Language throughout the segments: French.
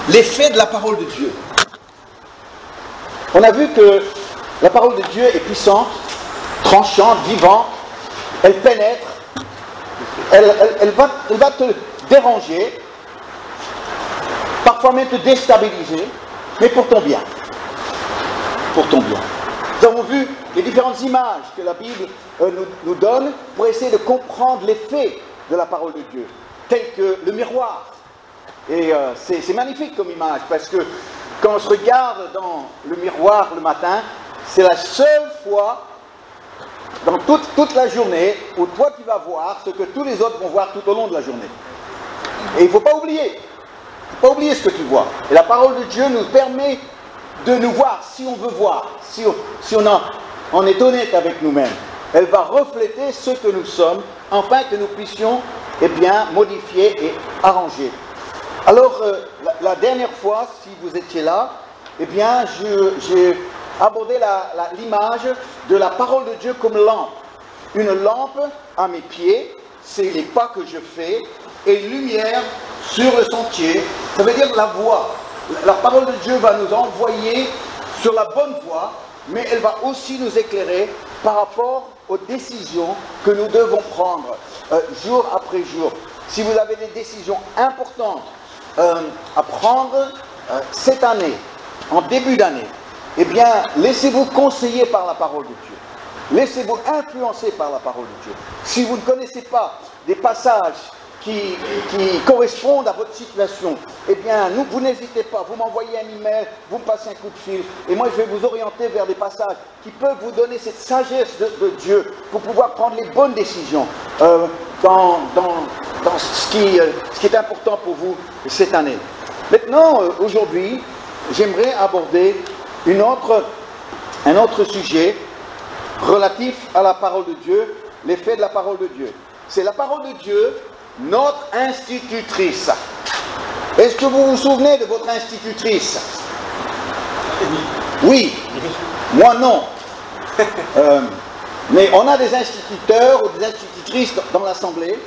l'effet de la parole de Dieu. On a vu que la parole de Dieu est puissante, tranchante, vivante, elle pénètre, elle va te déranger, parfois même te déstabiliser, mais pour ton bien. Pour ton bien. Nous avons vu les différentes images que la Bible nous donne pour essayer de comprendre l'effet de la parole de Dieu, tel que le miroir. Et c'est magnifique comme image, parce que quand on se regarde dans le miroir le matin, c'est la seule fois dans toute la journée où toi tu vas voir ce que tous les autres vont voir tout au long de la journée. Et il ne faut pas oublier ce que tu vois. Et la parole de Dieu nous permet de nous voir, si on veut voir, si on est honnête avec nous-mêmes. Elle va refléter ce que nous sommes, afin que nous puissions modifier et arranger. Alors, la dernière fois, si vous étiez là, j'ai abordé l'image de la parole de Dieu comme lampe. Une lampe à mes pieds, c'est les pas que je fais, et une lumière sur le sentier, ça veut dire la voie. La parole de Dieu va nous envoyer sur la bonne voie, mais elle va aussi nous éclairer par rapport aux décisions que nous devons prendre jour après jour. Si vous avez des décisions importantes à prendre cette année, en début d'année, laissez-vous conseiller par la parole de Dieu. Laissez-vous influencer par la parole de Dieu. Si vous ne connaissez pas des passages qui correspondent à votre situation, vous n'hésitez pas, vous m'envoyez un email, vous me passez un coup de fil, et moi je vais vous orienter vers des passages qui peuvent vous donner cette sagesse de Dieu pour pouvoir prendre les bonnes décisions dans ce qui est important pour vous cette année. Maintenant, aujourd'hui, j'aimerais aborder un autre sujet relatif à la parole de Dieu, l'effet de la parole de Dieu. C'est la parole de Dieu, notre institutrice. Est-ce que vous vous souvenez de votre institutrice? Oui, moi non. Mais on a des instituteurs ou des institutrices dans l'Assemblée,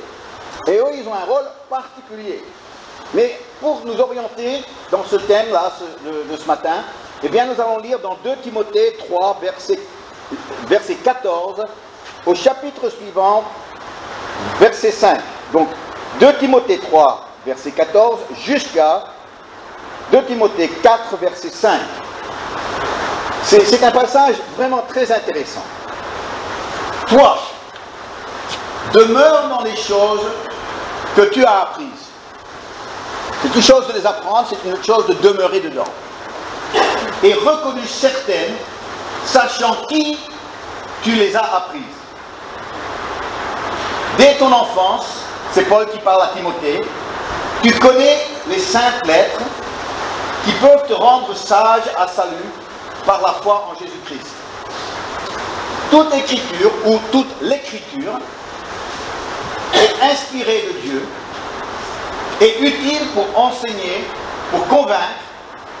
et eux, ils ont un rôle particulier. Mais pour nous orienter dans ce thème-là de ce matin, nous allons lire dans 2 Timothée 3, verset 14, au chapitre suivant, verset 5. Donc, 2 Timothée 3, verset 14, jusqu'à 2 Timothée 4, verset 5. C'est un passage vraiment très intéressant. Toi, demeure dans les choses que tu as apprises. C'est une chose de les apprendre, c'est une autre chose de demeurer dedans. Et reconnu certaines, sachant qui tu les as apprises. Dès ton enfance, c'est Paul qui parle à Timothée, tu connais les saintes lettres qui peuvent te rendre sage à salut par la foi en Jésus-Christ. Toute écriture ou toute l'écriture est inspirée de Dieu et utile pour enseigner, pour convaincre,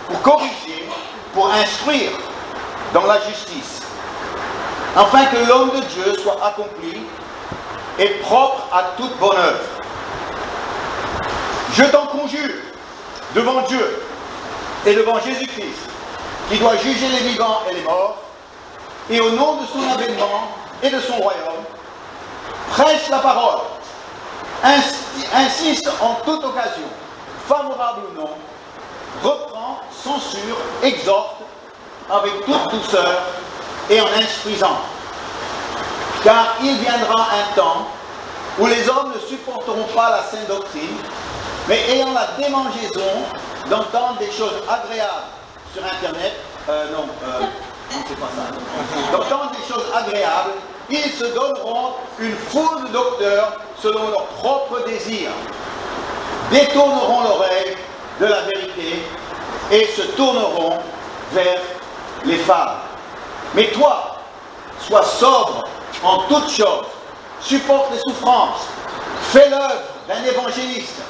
pour corriger, pour instruire dans la justice, afin que l'homme de Dieu soit accompli et propre à toute bonne œuvre. Je t'en conjure devant Dieu et devant Jésus-Christ, qui doit juger les vivants et les morts, et au nom de son avènement et de son royaume, prêche la parole, insiste en toute occasion, favorable ou non, reprend, censure, exhorte, avec toute douceur et en instruisant. Car il viendra un temps où les hommes ne supporteront pas la saine doctrine, mais ayant la démangeaison d'entendre des choses agréables sur Internet, c'est pas ça, d'entendre des choses agréables, ils se donneront une foule de docteurs selon leurs propres désirs, détourneront l'oreille de la vérité et se tourneront vers les fables. Mais toi, sois sobre en toutes choses, supporte les souffrances, fais l'œuvre d'un évangéliste,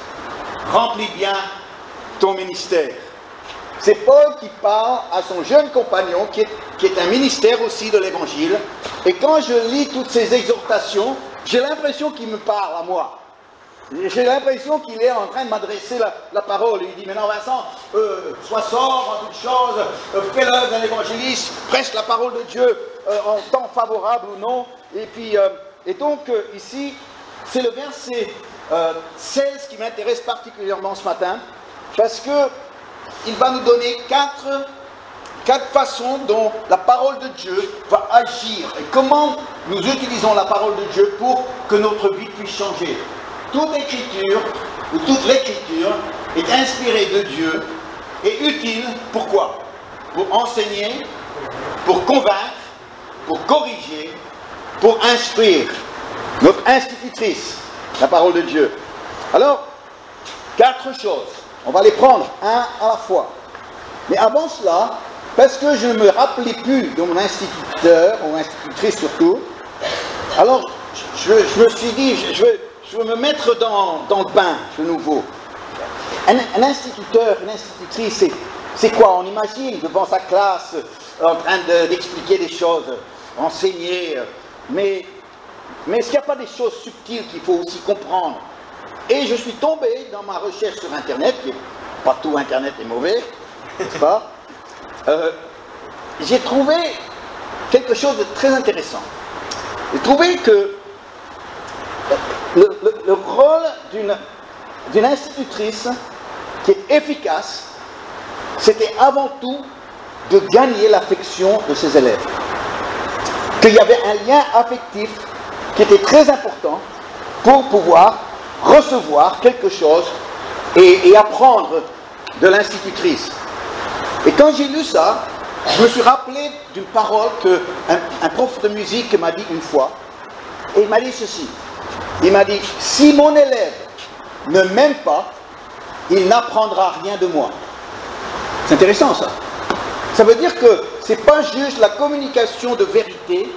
remplis bien ton ministère. C'est Paul qui parle à son jeune compagnon, qui est un ministère aussi de l'évangile, et quand je lis toutes ces exhortations, j'ai l'impression qu'il me parle à moi. J'ai l'impression qu'il est en train de m'adresser la parole. Il dit, maintenant Vincent, sois sobre en toutes choses, fais-le d'un évangéliste, prêche la parole de Dieu en temps favorable ou non. Et donc, ici, c'est le verset 16 qui m'intéresse particulièrement ce matin, parce qu'il va nous donner quatre façons dont la parole de Dieu va agir et comment nous utilisons la parole de Dieu pour que notre vie puisse changer. Toute écriture, ou toute l'écriture, est inspirée de Dieu et utile, pourquoi? Pour enseigner, pour convaincre, pour corriger, pour instruire. Notre institutrice, la parole de Dieu. Alors, 4 choses. On va les prendre un à la fois. Mais avant cela, parce que je ne me rappelais plus de mon instituteur, ou institutrice surtout, alors je me suis dit, je veux me mettre dans le bain de nouveau. Un instituteur, une institutrice, c'est quoi? On imagine devant sa classe, en train d'expliquer des choses, enseigner, mais est-ce qu'il n'y a pas des choses subtiles qu'il faut aussi comprendre? Et je suis tombé dans ma recherche sur Internet, qui pas tout Internet est mauvais, n'est-ce pas? J'ai trouvé quelque chose de très intéressant. J'ai trouvé que le rôle d'une institutrice qui est efficace, c'était avant tout de gagner l'affection de ses élèves. Qu'il y avait un lien affectif qui était très important pour pouvoir recevoir quelque chose et apprendre de l'institutrice. Et quand j'ai lu ça, je me suis rappelé d'une parole qu'un prof de musique m'a dit une fois, et il m'a dit ceci. Il m'a dit, si mon élève ne m'aime pas, il n'apprendra rien de moi. C'est intéressant ça. Ça veut dire que ce n'est pas juste la communication de vérité,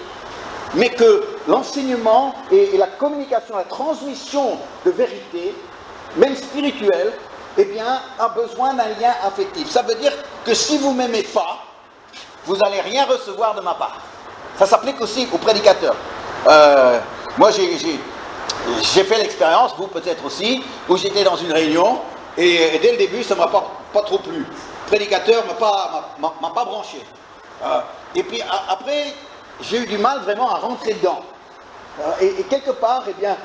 mais que l'enseignement et la communication, la transmission de vérité, même spirituelle, eh bien, a besoin d'un lien affectif. Ça veut dire que si vous ne m'aimez pas, vous n'allez rien recevoir de ma part. Ça s'applique aussi aux prédicateurs. Moi, j'ai fait l'expérience, vous peut-être aussi, où j'étais dans une réunion, et dès le début, ça ne m'a pas trop plu. Le prédicateur ne m'a pas branché. Et puis après, j'ai eu du mal vraiment à rentrer dedans. Et quelque part, eh bien,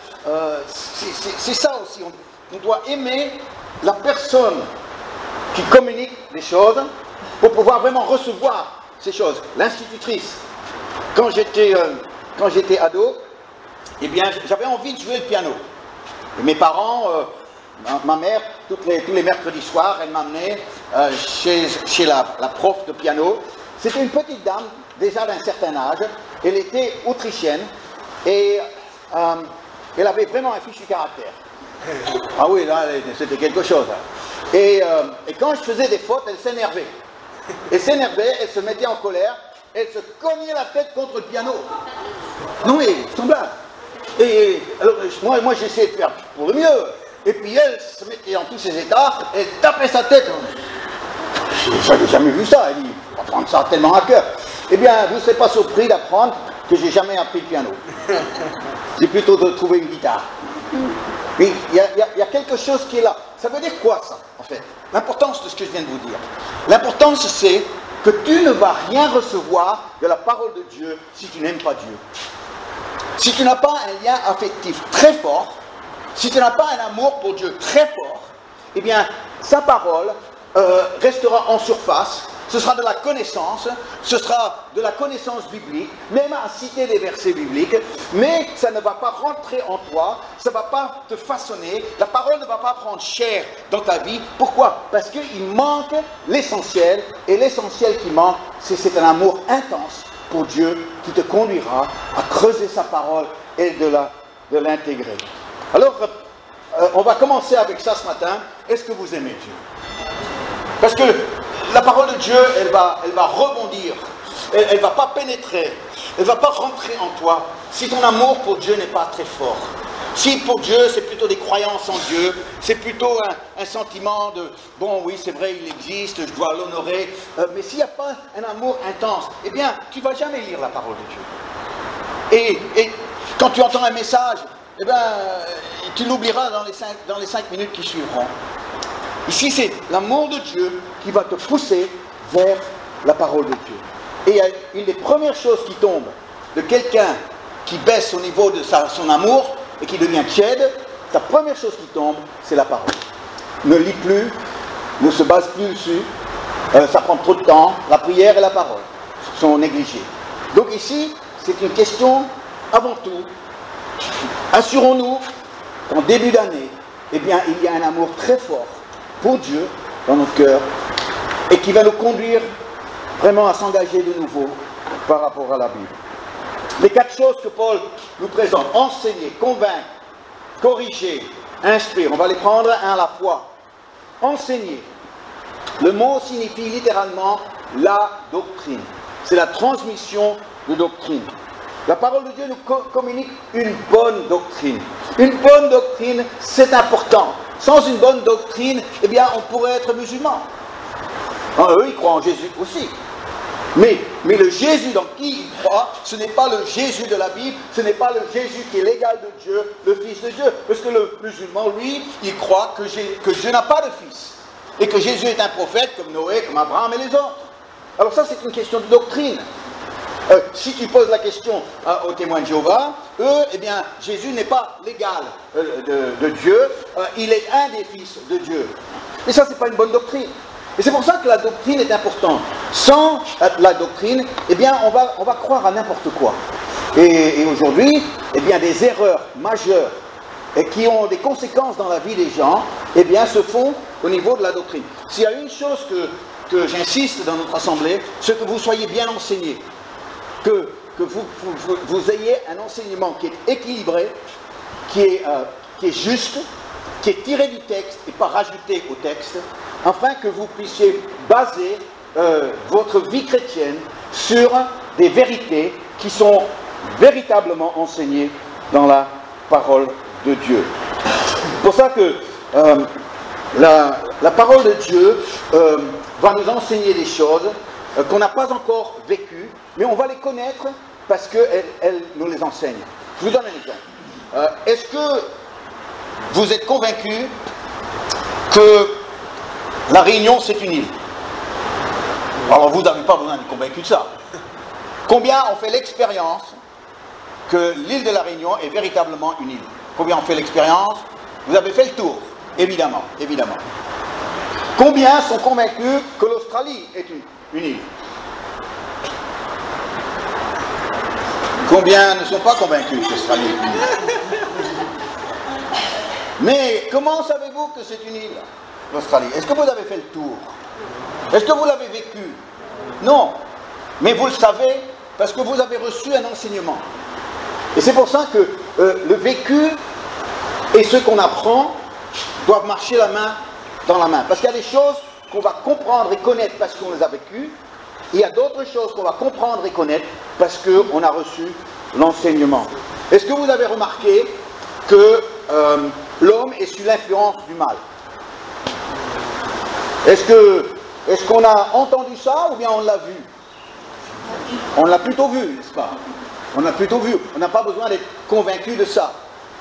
c'est ça aussi. On doit aimer la personne qui communique les choses pour pouvoir vraiment recevoir ces choses. L'institutrice, quand j'étais ado, eh bien, j'avais envie de jouer le piano. Et mes parents, ma mère, tous les mercredis soirs, elle m'amenait chez la prof de piano. C'était une petite dame, déjà d'un certain âge. Elle était autrichienne et elle avait vraiment un fichu caractère. Ah oui, là, c'était quelque chose. Et quand je faisais des fautes, elle s'énervait. Elle s'énervait, elle se mettait en colère, elle se cognait la tête contre le piano. Non mais, sans blague. Et alors, moi j'essayais de faire pour le mieux. Et puis elle se mettait dans tous ses états, elle tapait sa tête. J'avais jamais vu ça. Elle dit, on va prendre ça tellement à cœur. Eh bien, vous ne serez pas surpris d'apprendre que j'ai jamais appris le piano. C'est plutôt de trouver une guitare. Mais il y a quelque chose qui est là. Ça veut dire quoi ça, en fait? L'importance de ce que je viens de vous dire. L'importance, c'est que tu ne vas rien recevoir de la parole de Dieu si tu n'aimes pas Dieu. Si tu n'as pas un lien affectif très fort, si tu n'as pas un amour pour Dieu très fort, eh bien, sa parole restera en surface. Ce sera de la connaissance, ce sera de la connaissance biblique, même à citer des versets bibliques, mais ça ne va pas rentrer en toi, ça ne va pas te façonner, la parole ne va pas prendre chair dans ta vie. Pourquoi? Parce qu'il manque l'essentiel, et l'essentiel qui manque, c'est un amour intense pour Dieu qui te conduira à creuser sa parole et de l'intégrer. Alors, on va commencer avec ça ce matin. Est-ce que vous aimez Dieu? Parce que la parole de Dieu, elle va rebondir, elle ne va pas pénétrer, elle ne va pas rentrer en toi si ton amour pour Dieu n'est pas très fort. Si pour Dieu, c'est plutôt des croyances en Dieu, c'est plutôt un sentiment de « bon, oui, c'est vrai, il existe, je dois l'honorer », mais s'il n'y a pas un amour intense, eh bien, tu ne vas jamais lire la parole de Dieu. Et quand tu entends un message, eh ben, tu l'oublieras dans les 5 minutes qui suivront. Ici, c'est l'amour de Dieu qui va te pousser vers la parole de Dieu. Et une des premières choses qui tombent de quelqu'un qui baisse au niveau de son amour et qui devient tiède, la première chose qui tombe, c'est la parole. Ne lis plus, ne se base plus dessus, ça prend trop de temps, la prière et la parole sont négligées. Donc ici, c'est une question, avant tout, assurons-nous qu'en début d'année, eh bien, il y a un amour très fort pour Dieu dans nos cœurs et qui va nous conduire vraiment à s'engager de nouveau par rapport à la Bible. Les 4 choses que Paul nous présente, enseigner, convaincre, corriger, instruire, on va les prendre un à la fois. Enseigner, le mot signifie littéralement la doctrine. C'est la transmission de doctrine. La parole de Dieu nous communique une bonne doctrine. Une bonne doctrine, c'est important. Sans une bonne doctrine, eh bien, on pourrait être musulman. Eux, ils croient en Jésus aussi. Mais le Jésus dans qui ils croient, ce n'est pas le Jésus de la Bible, ce n'est pas le Jésus qui est l'égal de Dieu, le Fils de Dieu. Parce que le musulman, lui, il croit que Dieu n'a pas de fils. Et que Jésus est un prophète comme Noé, comme Abraham et les autres. Alors ça, c'est une question de doctrine. Si tu poses la question aux témoins de Jéhovah, eux, eh bien, Jésus n'est pas l'égal de Dieu, il est un des fils de Dieu. Et ça, c'est pas une bonne doctrine. Et c'est pour ça que la doctrine est importante. Sans la doctrine, eh bien, on va croire à n'importe quoi. Et aujourd'hui, eh bien, des erreurs majeures et qui ont des conséquences dans la vie des gens, eh bien, se font au niveau de la doctrine. S'il y a une chose que j'insiste dans notre assemblée, c'est que vous soyez bien enseignés. Que vous ayez un enseignement qui est équilibré, qui est juste, qui est tiré du texte et pas rajouté au texte, afin que vous puissiez baser votre vie chrétienne sur des vérités qui sont véritablement enseignées dans la parole de Dieu. C'est pour ça que la parole de Dieu va nous enseigner des choses qu'on n'a pas encore vécues, mais on va les connaître parce qu'elle nous les enseigne. Je vous donne un exemple. Est-ce que vous êtes convaincus que la Réunion, c'est une île? Alors vous n'avez pas besoin d'être convaincus de ça. Combien ont fait l'expérience que l'île de la Réunion est véritablement une île? Combien ont fait l'expérience? Vous avez fait le tour, évidemment, évidemment. Combien sont convaincus que l'Australie est une île? Combien ne sont pas convaincus que l'Australie est une île? Mais comment savez-vous que c'est une île, l'Australie? Est-ce que vous avez fait le tour? Est-ce que vous l'avez vécu? Non. Mais vous le savez parce que vous avez reçu un enseignement. Et c'est pour ça que le vécu et ce qu'on apprend doivent marcher la main dans la main. Parce qu'il y a des choses qu'on va comprendre et connaître parce qu'on les a vécues. Et il y a d'autres choses qu'on va comprendre et connaître parce qu'on a reçu l'enseignement. Est-ce que vous avez remarqué que l'homme est sous l'influence du mal? Est-ce qu'on a entendu ça ou bien on l'a vu? On l'a plutôt vu, n'est-ce pas? On l'a plutôt vu. On n'a pas besoin d'être convaincu de ça.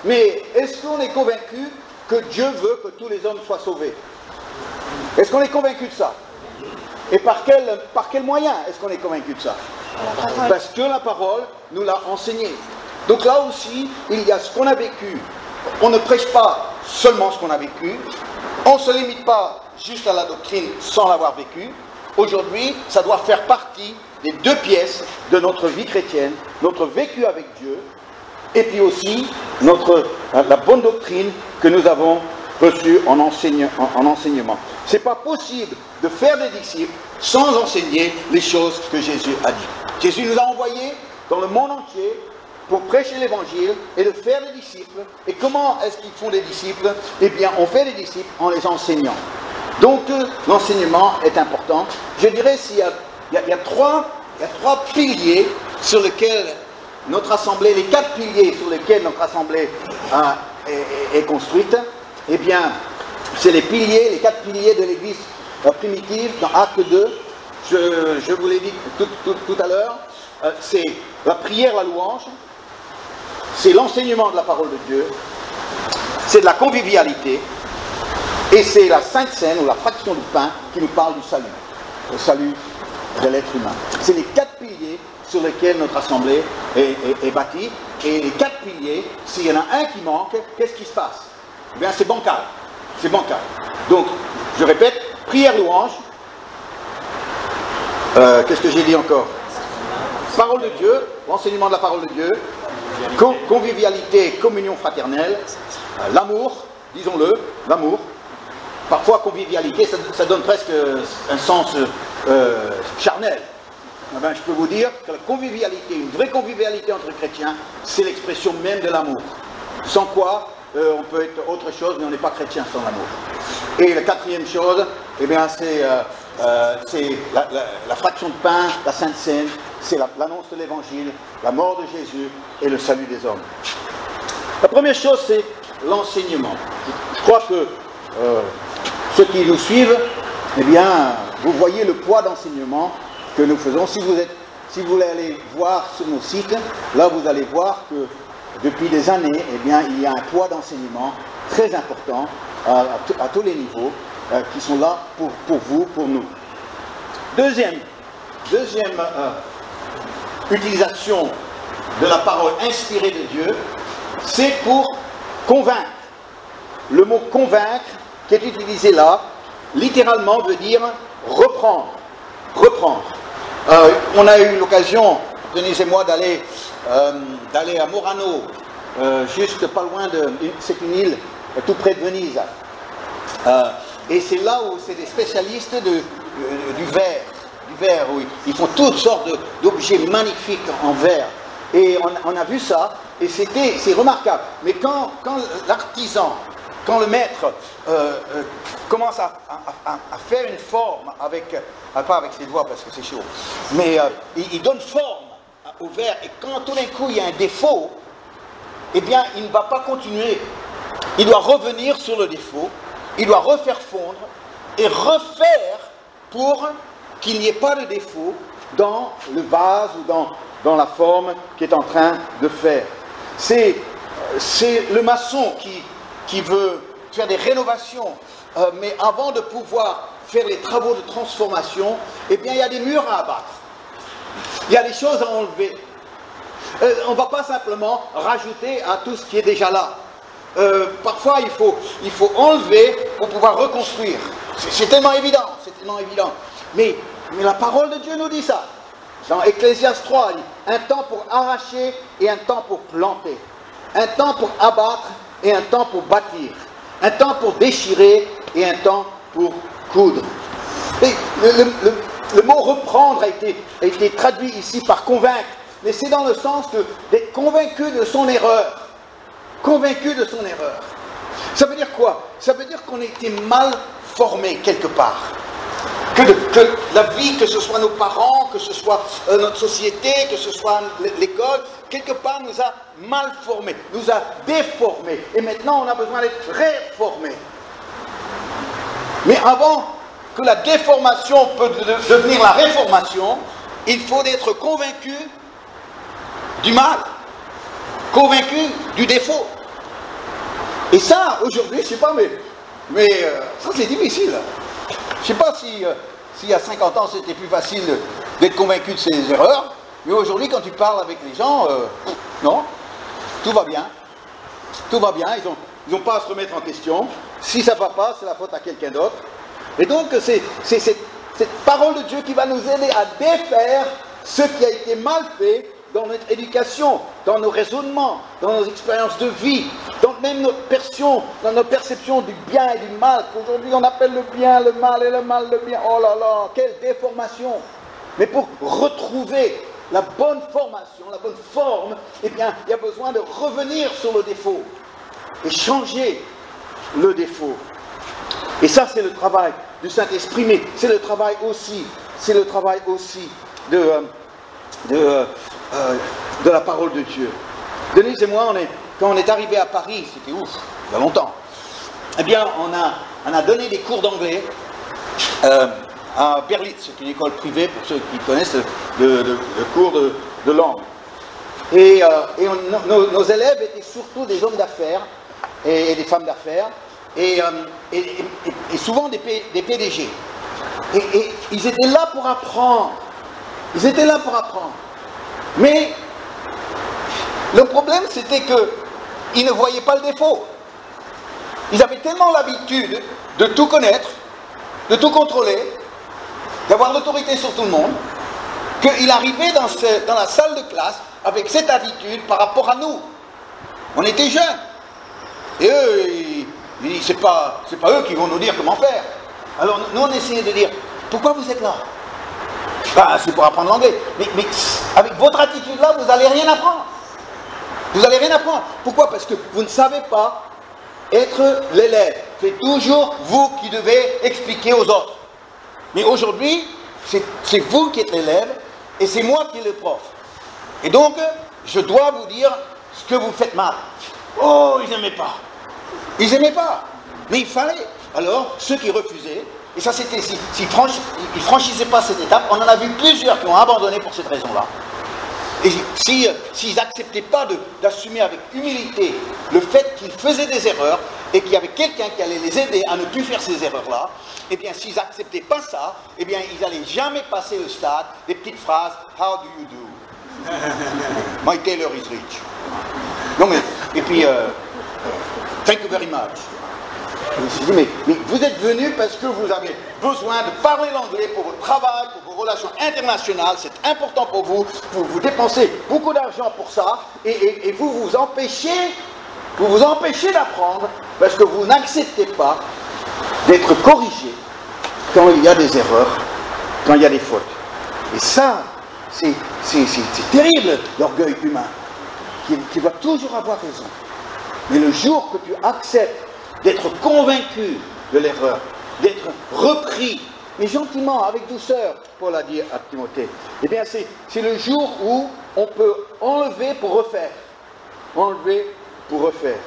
Mais est-ce qu'on est convaincu que Dieu veut que tous les hommes soient sauvés? Est-ce qu'on est convaincu de ça? Et par quel moyen est-ce qu'on est convaincu de ça? Parce que la parole nous l'a enseigné. Donc là aussi, il y a ce qu'on a vécu. On ne prêche pas seulement ce qu'on a vécu. On ne se limite pas juste à la doctrine sans l'avoir vécu. Aujourd'hui, ça doit faire partie des 2 pièces de notre vie chrétienne, notre vécu avec Dieu, et puis aussi la bonne doctrine que nous avons reçue en enseignement. Ce n'est pas possible de faire des disciples sans enseigner les choses que Jésus a dit. Jésus nous a envoyés dans le monde entier pour prêcher l'évangile et de faire des disciples. Et comment est-ce qu'ils font des disciples? Eh bien, on fait des disciples en les enseignant. Donc, l'enseignement est important. Je dirais qu'il y a 3 piliers sur lesquels notre assemblée, les 4 piliers sur lesquels notre assemblée est construite. Eh bien, c'est les 4 piliers de l'Église primitive dans Acte 2. Je vous l'ai dit tout à l'heure. C'est la prière, la louange, c'est l'enseignement de la parole de Dieu, c'est de la convivialité, et c'est la Sainte Seine ou la fraction du pain qui nous parle du salut, le salut de l'être humain. C'est les 4 piliers sur lesquels notre assemblée est bâtie, et les 4 piliers, s'il y en a un qui manque, qu'est-ce qui se passe? Eh bien, c'est bancal. C'est bancal. Donc, je répète, prière, louange. Qu'est-ce que j'ai dit encore? Parole de Dieu, l'enseignement de la parole de Dieu, convivialité, communion fraternelle, l'amour, disons-le, l'amour. Parfois, convivialité, ça donne presque un sens charnel. Eh bien, je peux vous dire que la convivialité, une vraie convivialité entre chrétiens, c'est l'expression même de l'amour. Sans quoi, on peut être autre chose, mais on n'est pas chrétien sans l'amour. Et la 4e chose, eh bien, c'est la fraction de pain, la Sainte Seine, c'est l'annonce de l'Évangile, la mort de Jésus et le salut des hommes. La première chose, c'est l'enseignement. Je crois que ceux qui nous suivent, eh bien, vous voyez le poids d'enseignement que nous faisons. Si vous voulez aller voir sur nos sites, là vous allez voir que depuis des années, eh bien, il y a un poids d'enseignement très important à tous les niveaux qui sont là pour vous, pour nous. Deuxième utilisation de la parole inspirée de Dieu, c'est pour convaincre. Le mot convaincre qui est utilisé là, littéralement veut dire reprendre. Reprendre. On a eu l'occasion, Denise et moi, d'aller à Murano, juste pas loin c'est une île tout près de Venise. Et c'est là où c'est des spécialistes du verre, où ils font toutes sortes d'objets magnifiques en verre. Et on a vu ça, et c'est remarquable. Mais quand l'artisan, quand le maître commence à faire une forme pas avec ses doigts parce que c'est chaud, mais il donne forme au verre, et quand tout d'un coup il y a un défaut, eh bien il ne va pas continuer. Il doit revenir sur le défaut, il doit refaire fondre et refaire pour qu'il n'y ait pas de défaut dans le vase ou dans la forme qu'il est en train de faire. C'est le maçon qui veut faire des rénovations, mais avant de pouvoir faire les travaux de transformation, eh bien il y a des murs à abattre. Il y a des choses à enlever. On ne va pas simplement rajouter à tout ce qui est déjà là. Parfois, il faut enlever pour pouvoir reconstruire. C'est tellement évident, Mais la parole de Dieu nous dit ça. Dans Ecclésiaste 3, il dit, un temps pour arracher et un temps pour planter. Un temps pour abattre et un temps pour bâtir. Un temps pour déchirer et un temps pour coudre. Et le mot reprendre a été traduit ici par convaincre, mais c'est dans le sens d'être convaincu de son erreur. Convaincu de son erreur. Ça veut dire quoi? Ça veut dire qu'on a été mal formé quelque part. Que la vie, que ce soit nos parents, que ce soit notre société, que ce soit l'école, quelque part nous a mal formés, nous a déformés. Et maintenant on a besoin d'être réformés. Mais avant que la déformation peut devenir la réformation, il faut être convaincu du mal, convaincu du défaut. Et ça, aujourd'hui, je ne sais pas, mais ça c'est difficile. Je ne sais pas s'il y a 50 ans c'était plus facile d'être convaincu de ses erreurs, mais aujourd'hui quand tu parles avec les gens, non, tout va bien. Tout va bien, ils n'ont pas à se remettre en question. Si ça ne va pas, c'est la faute à quelqu'un d'autre. Et donc c'est cette parole de Dieu qui va nous aider à défaire ce qui a été mal fait dans notre éducation, dans nos raisonnements, dans nos expériences de vie, dans même dans notre perception du bien et du mal, qu'aujourd'hui on appelle le bien, le mal et le mal, le bien. Oh là là, quelle déformation! Mais pour retrouver la bonne formation, la bonne forme, eh bien, il y a besoin de revenir sur le défaut et changer le défaut. Et ça, c'est le travail du Saint-Esprit, mais c'est le travail aussi de la parole de Dieu. Denise et moi, quand on est arrivé à Paris, c'était ouf, il y a longtemps, eh bien, on a donné des cours d'anglais à Berlitz, c'est une école privée pour ceux qui connaissent le cours de langue. Et nos élèves étaient surtout des hommes d'affaires et des femmes d'affaires, et souvent des PDG. Et ils étaient là pour apprendre. Ils étaient là pour apprendre. Mais le problème, c'était qu'ils ne voyaient pas le défaut. Ils avaient tellement l'habitude de tout connaître, de tout contrôler, d'avoir l'autorité sur tout le monde, qu'il arrivait dans la salle de classe avec cette attitude par rapport à nous. On était jeunes. Et eux, c'est pas eux qui vont nous dire comment faire. Alors nous, on essayait de dire, pourquoi vous êtes là? Ben, c'est pour apprendre l'anglais. Mais avec votre attitude-là, vous n'allez rien apprendre. Vous n'allez rien apprendre. Pourquoi? Parce que vous ne savez pas être l'élève. C'est toujours vous qui devez expliquer aux autres. Mais aujourd'hui, c'est vous qui êtes l'élève et c'est moi qui est le prof. Et donc, je dois vous dire ce que vous faites mal. Oh, ils n'aimaient pas. Ils n'aimaient pas. Mais il fallait. Alors, ceux qui refusaient, et ça c'était, s'ils ne franchissaient pas cette étape, on en a vu plusieurs qui ont abandonné pour cette raison-là. Et s'ils n'acceptaient pas d'assumer avec humilité le fait qu'ils faisaient des erreurs et qu'il y avait quelqu'un qui allait les aider à ne plus faire ces erreurs-là, eh bien s'ils n'acceptaient pas ça, eh bien ils n'allaient jamais passer le stade des petites phrases « How do you do? My tailor is rich. » Non mais, et puis « Thank you very much. » Je me suis dit, mais vous êtes venu parce que vous avez besoin de parler l'anglais pour votre travail, pour vos relations internationales, c'est important pour vous, vous dépensez beaucoup d'argent pour ça, et vous vous empêchez d'apprendre parce que vous n'acceptez pas d'être corrigé quand il y a des erreurs, quand il y a des fautes. Et ça, c'est terrible, l'orgueil humain, qui doit toujours avoir raison. Mais le jour que tu acceptes d'être convaincu de l'erreur, d'être repris, mais gentiment, avec douceur, Paul a dit à Timothée, eh bien c'est le jour où on peut enlever pour refaire. Enlever pour refaire.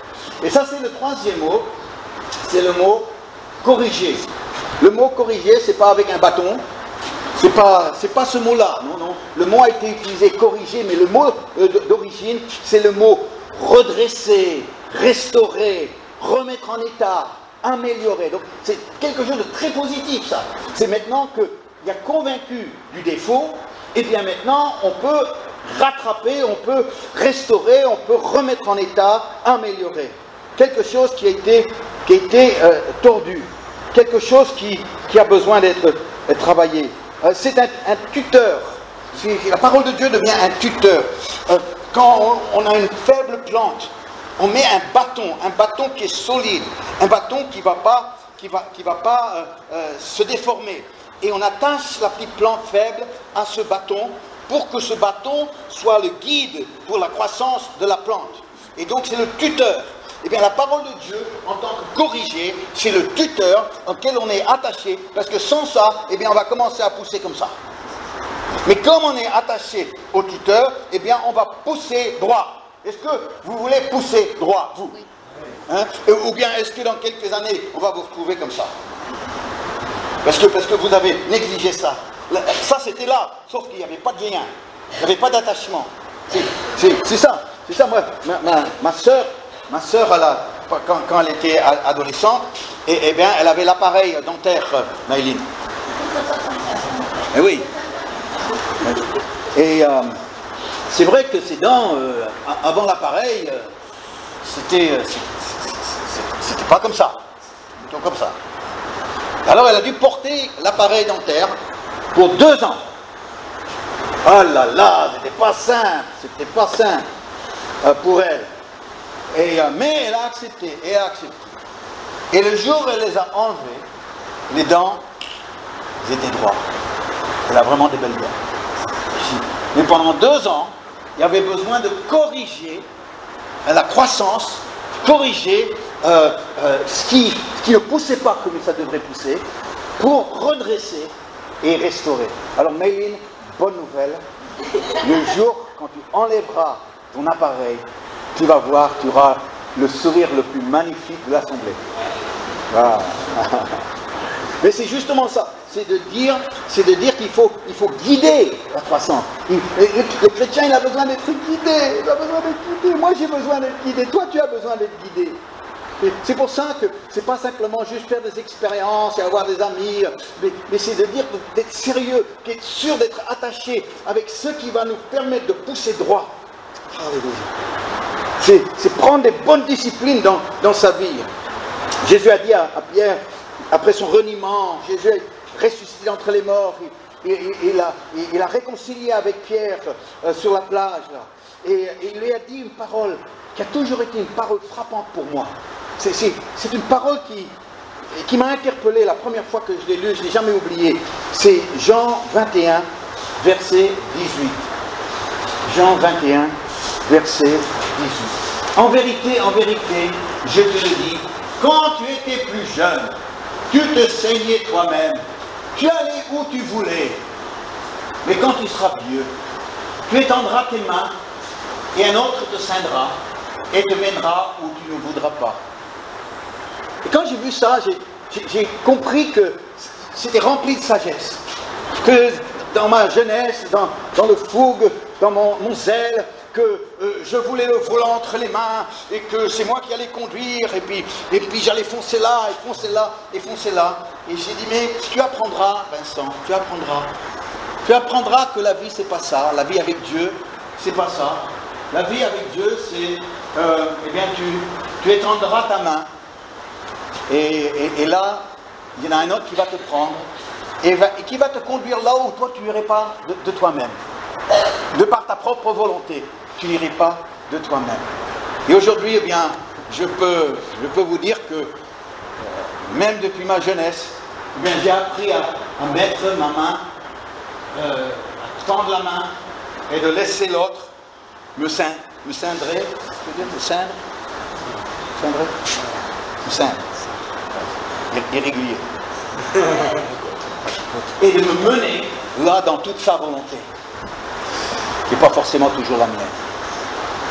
Et ça c'est le troisième mot, c'est le mot corriger. Le mot corriger, c'est pas avec un bâton, c'est pas ce mot-là, non. Le mot a été utilisé corriger, mais le mot d'origine, c'est le mot redresser, restaurer, remettre en état, améliorer. Donc c'est quelque chose de très positif ça. C'est maintenant qu'il y a convaincu du défaut, et bien maintenant on peut rattraper, on peut restaurer, on peut remettre en état, améliorer. Quelque chose qui a été tordu, quelque chose qui a besoin d'être travaillé. C'est un tuteur. La parole de Dieu devient un tuteur. Quand on a une faible plante, on met un bâton qui est solide, un bâton qui va pas se déformer. Et on attache la petite plante faible à ce bâton pour que ce bâton soit le guide pour la croissance de la plante. Et donc c'est le tuteur. Eh bien la parole de Dieu, en tant que corrigé, c'est le tuteur auquel on est attaché, parce que sans ça, eh bien on va commencer à pousser comme ça. Mais comme on est attaché au tuteur, eh bien on va pousser droit. Est-ce que vous voulez pousser droit, vous? Oui. Hein? Ou bien est-ce que dans quelques années, on va vous retrouver comme ça? Parce que vous avez négligé ça. Ça, c'était là, sauf qu'il n'y avait pas de lien. Il n'y avait pas d'attachement. C'est ça. C'est ça, moi, ma soeur, quand elle était adolescente, eh bien, elle avait l'appareil dentaire, Maëline. Eh oui. Et c'est vrai que ces dents, avant l'appareil, c'était pas comme ça. Plutôt comme ça. Alors elle a dû porter l'appareil dentaire pour 2 ans. Oh là là, c'était pas simple pour elle. Mais elle a accepté, Et le jour où elle les a enlevées, les dents, elles étaient droites. Elle a vraiment des belles dents. Mais pendant 2 ans, il y avait besoin de corriger la croissance, corriger ce qui ne poussait pas comme ça devrait pousser, pour redresser et restaurer. Alors Maëline, bonne nouvelle, le jour quand tu enlèveras ton appareil, tu vas voir, tu auras le sourire le plus magnifique de l'assemblée. Voilà. Mais c'est justement ça, c'est de dire qu'il faut guider la croissance. Le chrétien, il a besoin d'être guidé, Moi, j'ai besoin d'être guidé, toi, tu as besoin d'être guidé. C'est pour ça que c'est pas simplement juste faire des expériences et avoir des amis, mais c'est de dire d'être sérieux, d'être sûr d'être attaché avec ce qui va nous permettre de pousser droit. Alléluia. C'est prendre des bonnes disciplines dans sa vie. Jésus a dit à Pierre, après son reniement, Jésus est ressuscité entre les morts, il a réconcilié avec Pierre sur la plage, là, et il lui a dit une parole qui a toujours été une parole frappante pour moi. C'est une parole qui m'a interpellé la première fois que je l'ai lue, je ne l'ai jamais oublié. C'est Jean 21, verset 18. Jean 21, verset 18. En vérité, je te le dis, quand tu étais plus jeune, tu te saignais toi-même, tu allais où tu voulais. Mais quand tu seras vieux, tu étendras tes mains, et un autre te ceindra, et te mènera où tu ne voudras pas. Et quand j'ai vu ça, j'ai compris que c'était rempli de sagesse. Que dans ma jeunesse, dans le fougue, dans mon zèle, que je voulais le volant entre les mains, et que c'est moi qui allais conduire, et puis j'allais foncer là, et foncer là, et foncer là. Et j'ai dit, mais tu apprendras, Vincent, tu apprendras que la vie, c'est pas ça. La vie avec Dieu, c'est pas ça. La vie avec Dieu, c'est, eh bien, tu étendras ta main, et là, il y en a un autre qui va te prendre, et qui va te conduire là où toi, tu n'irais pas de toi-même. De par ta propre volonté, tu n'irais pas de toi-même. Et aujourd'hui, eh bien, je peux vous dire que, même depuis ma jeunesse, eh bien, j'ai appris à mettre ma main, à tendre la main, et de laisser l'autre me cindrer, je peux dire, me ceindre, irrégulier, et de me mener là dans toute sa volonté, qui n'est pas forcément toujours la mienne.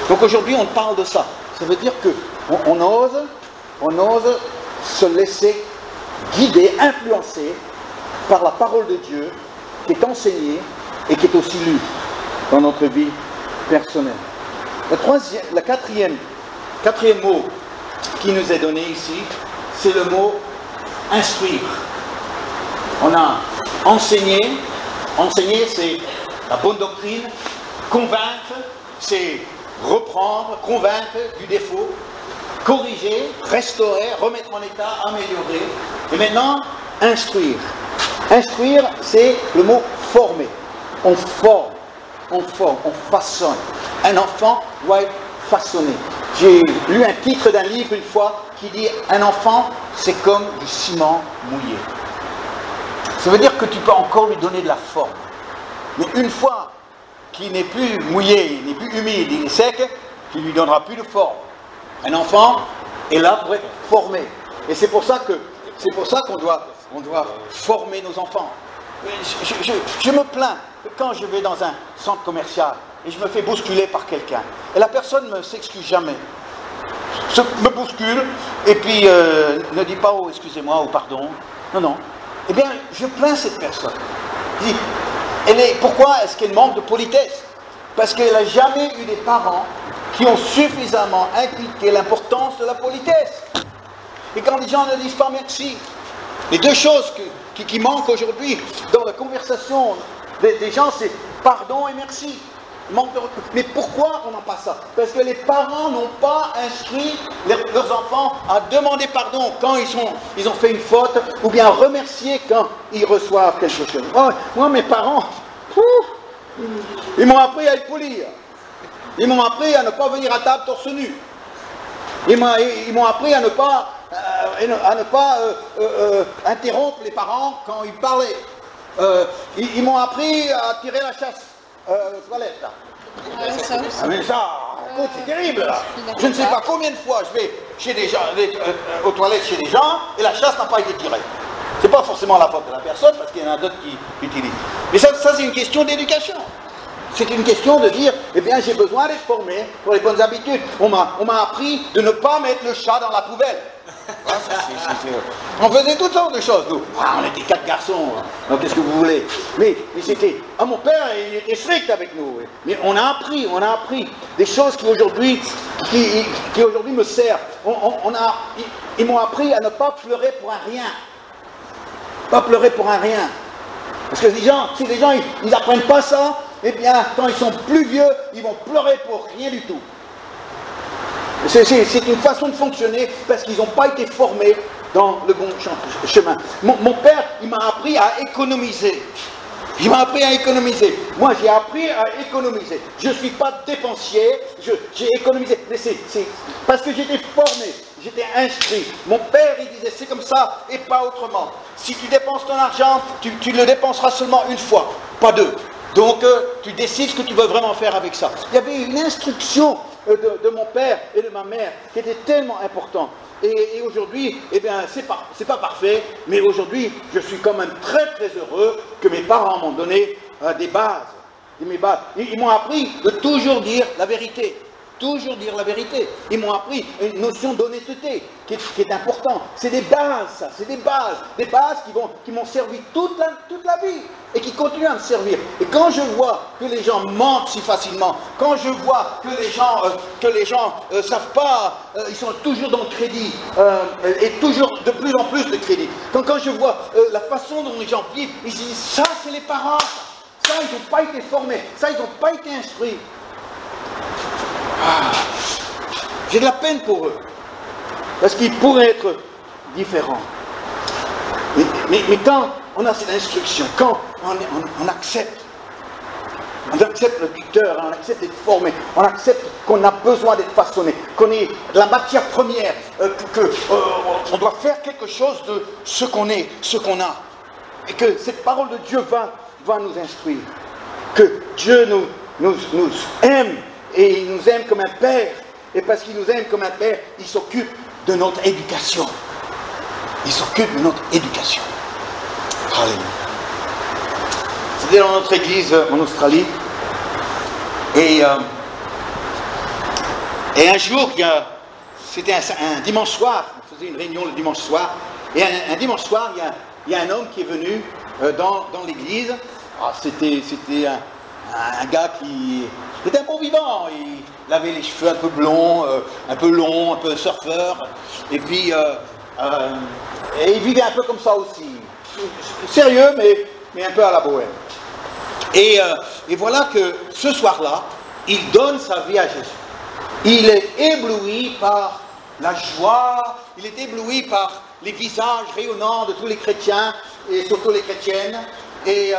Donc aujourd'hui on parle de ça. Ça veut dire que on ose se laisser guider, influencer par la parole de Dieu qui est enseignée et qui est aussi lue dans notre vie personnelle. Le quatrième mot qui nous est donné ici, c'est le mot instruire. On a enseigné, c'est la bonne doctrine, convaincre, c'est reprendre, convaincre du défaut, corriger, restaurer, remettre en état, améliorer, et maintenant, instruire. Instruire, c'est le mot former. On forme, on façonne. Un enfant doit être façonné. J'ai lu un titre d'un livre une fois qui dit « Un enfant, c'est comme du ciment mouillé ». Ça veut dire que tu peux encore lui donner de la forme. Mais une fois qu'il n'est plus mouillé, il n'est plus humide, il est sec, tu ne lui donneras plus de forme. Un enfant est là pour être formé. Et c'est pour ça qu'on doit former nos enfants. Je me plains quand je vais dans un centre commercial et je me fais bousculer par quelqu'un. Et la personne ne s'excuse jamais. Me bouscule et puis ne dit pas « oh, excusez-moi » ou « pardon ». Non. Eh bien, je plains cette personne. Je dis, pourquoi est-ce qu'elle manque de politesse? Parce qu'elle n'a jamais eu des parents qui ont suffisamment inculqué l'importance de la politesse. Et quand les gens ne disent pas merci, les deux choses qui manquent aujourd'hui dans la conversation des gens, c'est pardon et merci. Mais pourquoi on n'a pas ça? Parce que les parents n'ont pas instruit leurs enfants à demander pardon quand ils ont fait une faute, ou bien remercier quand ils reçoivent quelque chose. Moi, mes parents, ils m'ont appris à être poli. Ils m'ont appris à ne pas venir à table torse nu. Ils m'ont appris à ne pas interrompre les parents quand ils parlaient. Ils m'ont appris à tirer la chasse. Toilette là. Mais ça, écoute, c'est terrible là. Je ne sais pas combien de fois je vais aux toilettes chez des gens et la chasse n'a pas été tirée. C'est pas forcément la faute de la personne parce qu'il y en a d'autres qui utilisent. Mais ça c'est une question d'éducation. C'est une question de dire, eh bien j'ai besoin d'être formé pour les bonnes habitudes. On m'a appris de ne pas mettre le chat dans la poubelle. Voilà, on faisait toutes sortes de choses, nous. Ah, on était 4 garçons, donc qu'est-ce que vous voulez? Mais c'était... Ah, mon père, il était strict avec nous. Mais on a appris des choses qui aujourd'hui me servent. Ils m'ont appris à ne pas pleurer pour un rien. Pas pleurer pour un rien. Parce que si les gens ils n'apprennent pas ça, eh bien, quand ils sont plus vieux, ils vont pleurer pour rien du tout. C'est une façon de fonctionner parce qu'ils n'ont pas été formés dans le bon chemin. Mon père, il m'a appris à économiser. Il m'a appris à économiser. Moi, j'ai appris à économiser. Je ne suis pas dépensier, j'ai économisé. Mais c'est parce que j'étais formé, j'étais instruit. Mon père, il disait, c'est comme ça et pas autrement. Si tu dépenses ton argent, tu le dépenseras seulement une fois, pas deux. Donc, tu décides ce que tu veux vraiment faire avec ça. Il y avait une instruction de mon père et de ma mère qui était tellement importante. Et aujourd'hui, eh bien, c'est pas parfait, mais aujourd'hui, je suis quand même très très heureux que mes parents m'ont donné des bases. Ils m'ont appris de toujours dire la vérité. Toujours dire la vérité. Ils m'ont appris une notion d'honnêteté qui est importante. C'est des bases, ça, c'est des bases qui m'ont servi toute la vie et qui continuent à me servir. Et quand je vois que les gens mentent si facilement, quand je vois que les gens savent pas, ils sont toujours dans le crédit et toujours de plus en plus de crédit. Quand je vois la façon dont les gens vivent, ils se disent ça c'est les parents, ça ils n'ont pas été formés, ça ils n'ont pas été instruits. Ah, j'ai de la peine pour eux, parce qu'ils pourraient être différents. Mais quand on a cette instruction, quand on accepte le tuteur, on accepte d'être formé, on accepte qu'on a besoin d'être façonné, qu'on est de la matière première, on doit faire quelque chose de ce qu'on est, ce qu'on a, et que cette parole de Dieu va nous instruire, que Dieu nous aime. Et il nous aime comme un père. Et parce qu'il nous aime comme un père, il s'occupe de notre éducation. Il s'occupe de notre éducation. Alléluia. C'était dans notre église en Australie. Et un jour, c'était un dimanche soir. On faisait une réunion le dimanche soir. Et un dimanche soir, il y a un homme qui est venu dans l'église. Ah, c'était un gars qui était un bon vivant, il avait les cheveux un peu blonds, un peu longs, un peu surfeur, et puis et il vivait un peu comme ça aussi, sérieux mais un peu à la bohème. Et voilà que ce soir-là, il donne sa vie à Jésus. Il est ébloui par la joie, il est ébloui par les visages rayonnants de tous les chrétiens, et surtout les chrétiennes, il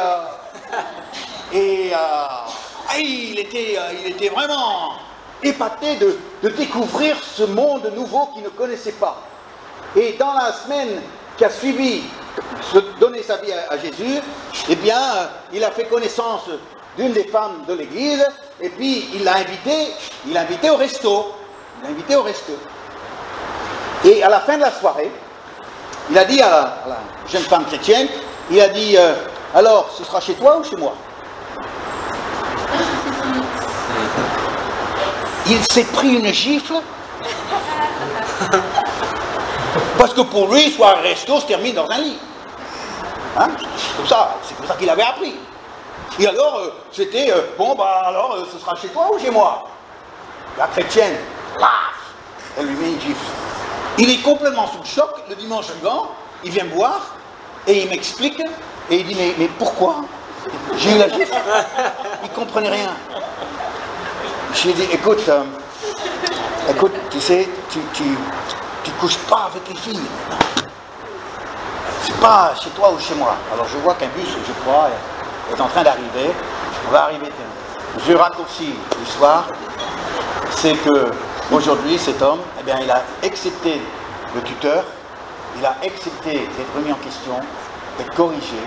était vraiment épaté de découvrir ce monde nouveau qu'il ne connaissait pas. Et dans la semaine qui a suivi donner sa vie à Jésus, eh bien, il a fait connaissance d'une des femmes de l'église, et puis il l'a invité au resto. Et à la fin de la soirée, il a dit à la jeune femme chrétienne, il a dit, alors, ce sera chez toi ou chez moi? Il s'est pris une gifle, parce que pour lui, soir resto se termine dans un lit. Hein? C'est comme ça qu'il avait appris. Et alors, c'était, alors, ce sera chez toi ou chez moi? La chrétienne, paf, elle lui met une gifle. Il est complètement sous le choc, le dimanche suivant, il vient me voir, et il m'explique, et il dit, mais pourquoi j'ai eu la gifle? Il ne comprenait rien. Je lui ai dit, écoute, tu sais, tu couches pas avec les filles. C'est pas chez toi ou chez moi. Alors je vois qu'un bus, je crois, est en train d'arriver. On va arriver. Je raccourcis l'histoire. C'est que aujourd'hui, cet homme, eh bien, il a accepté le tuteur, il a accepté d'être remis en question, d'être corrigé.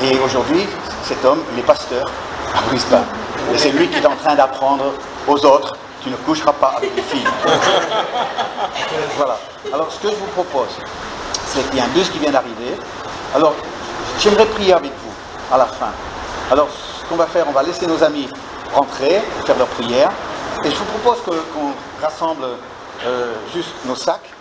Et aujourd'hui, cet homme, il est pasteur à Brisbane. Et c'est lui qui est en train d'apprendre aux autres, tu ne coucheras pas avec les filles. Voilà. Alors, ce que je vous propose, c'est qu'il y a un bus qui vient d'arriver. Alors, j'aimerais prier avec vous à la fin. Alors, ce qu'on va faire, on va laisser nos amis rentrer, faire leur prière. Et je vous propose qu'on rassemble juste nos sacs.